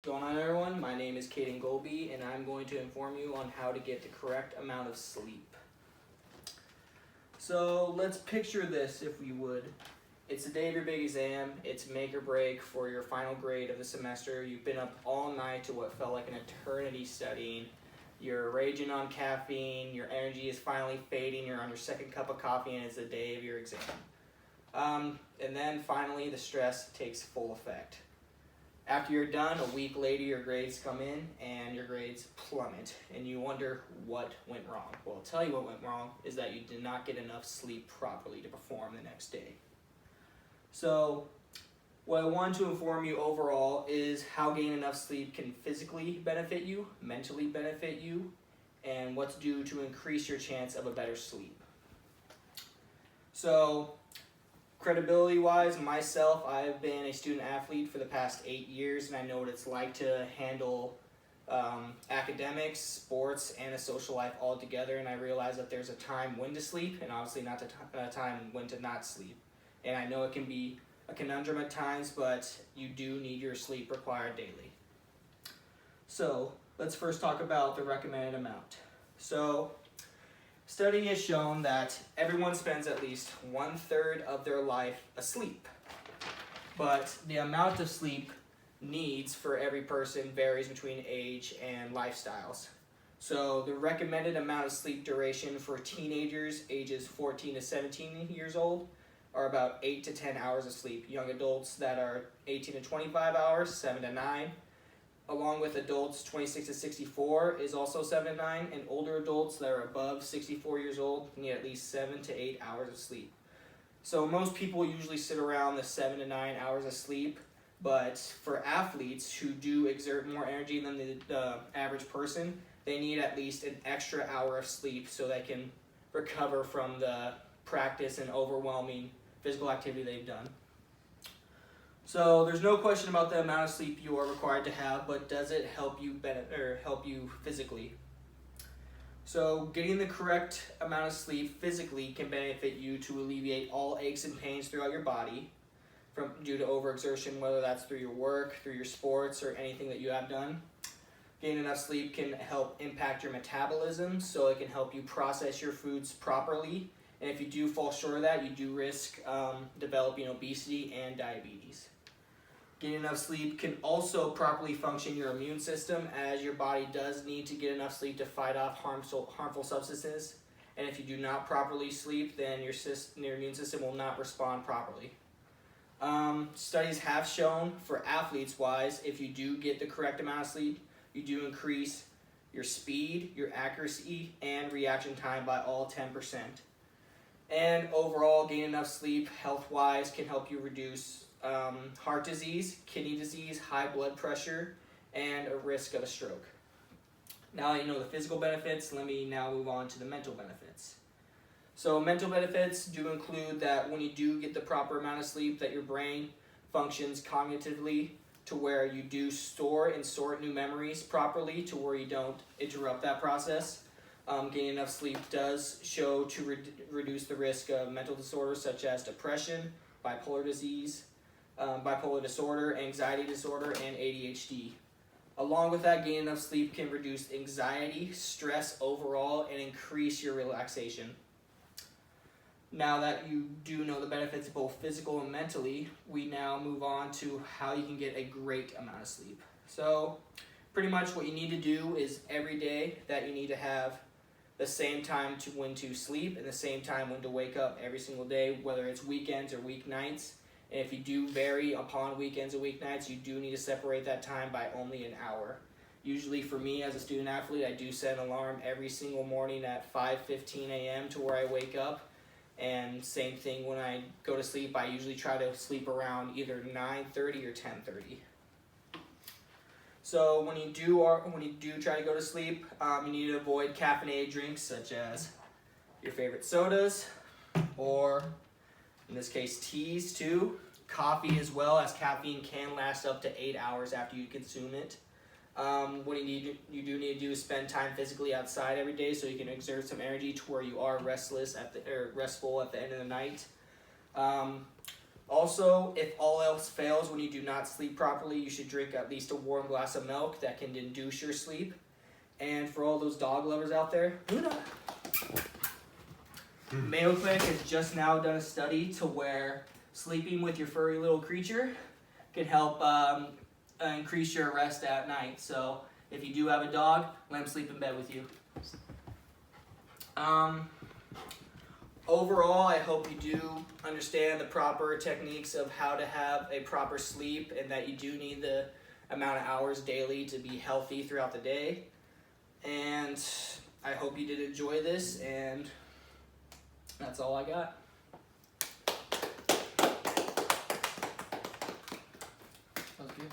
What's going on, everyone? My name is Caden Golby, and I'm going to inform you on how to get the correct amount of sleep. So let's picture this, if we would. It's the day of your big exam. It's make or break for your final grade of the semester. You've been up all night to what felt like an eternity studying. You're raging on caffeine. Your energy is finally fading. You're on your second cup of coffee, and it's the day of your exam. And then finally, the stress takes full effect. After you're done, a week later, your grades come in and your grades plummet, and you wonder what went wrong. Well, I'll tell you what went wrong is that you did not get enough sleep properly to perform the next day. So, what I want to inform you overall is how getting enough sleep can physically benefit you, mentally benefit you, and what to do to increase your chance of a better sleep. So, credibility wise, myself, I've been a student athlete for the past 8 years, and I know what it's like to handle academics, sports, and a social life all together. And I realize that there's a time when to sleep, and obviously not a time when to not sleep. And I know it can be a conundrum at times, but you do need your sleep required daily. So let's first talk about the recommended amount. So study has shown that everyone spends at least 1/3 of their life asleep, but the amount of sleep needs for every person varies between age and lifestyles. So the recommended amount of sleep duration for teenagers ages 14 to 17 years old are about 8 to 10 hours of sleep. Young adults that are 18 to 25 hours, 7 to 9. Along with adults 26 to 64 is also 7 to 9, and older adults that are above 64 years old need at least 7 to 8 hours of sleep. So most people usually sit around the 7 to 9 hours of sleep, but for athletes who do exert more energy than the average person, they need at least an extra hour of sleep so they can recover from the practice and overwhelming physical activity they've done. So there's no question about the amount of sleep you are required to have, but does it help you help you physically? So getting the correct amount of sleep physically can benefit you to alleviate all aches and pains throughout your body due to overexertion, whether that's through your work, through your sports, or anything that you have done. Getting enough sleep can help impact your metabolism, so it can help you process your foods properly. And if you do fall short of that, you do risk developing obesity and diabetes. Getting enough sleep can also properly function your immune system, as your body does need to get enough sleep to fight off harmful substances. And if you do not properly sleep, then your immune system will not respond properly. Studies have shown, for athletes wise, if you do get the correct amount of sleep, you do increase your speed, your accuracy, and reaction time by all 10%. And overall, getting enough sleep health-wise can help you reduce heart disease, kidney disease, high blood pressure, and a risk of a stroke. Now that you know the physical benefits, let me now move on to the mental benefits. So mental benefits do include that when you do get the proper amount of sleep, that your brain functions cognitively to where you do store and sort new memories properly to where you don't interrupt that process. Getting enough sleep does show to reduce the risk of mental disorders such as depression, bipolar disorder, anxiety disorder, and ADHD. Along with that, getting enough sleep can reduce anxiety, stress overall, and increase your relaxation. Now that you do know the benefits of both physical and mentally, we now move on to how you can get a great amount of sleep. So pretty much what you need to do is every day that you need to have the same time to when to sleep and the same time when to wake up every single day, whether it's weekends or weeknights. And if you do vary upon weekends or weeknights, you do need to separate that time by only an hour. Usually for me as a student athlete, I do set an alarm every single morning at 5:15 a.m. to where I wake up. And same thing when I go to sleep, I usually try to sleep around either 9:30 or 10:30. So when you do try to go to sleep, you need to avoid caffeinated drinks such as your favorite sodas, or in this case teas too, coffee as well, as caffeine can last up to 8 hours after you consume it. What you do need to do is spend time physically outside every day so you can exert some energy to where you are restful at the end of the night. Also, if all else fails, when you do not sleep properly, you should drink at least a warm glass of milk that can induce your sleep. And for all those dog lovers out there, Luna. Mayo Clinic has just now done a study to where sleeping with your furry little creature can help increase your rest at night. So if you do have a dog, let him sleep in bed with you. Overall, I hope you do understand the proper techniques of how to have a proper sleep and that you do need the amount of hours daily to be healthy throughout the day. And I hope you did enjoy this, and that's all I got.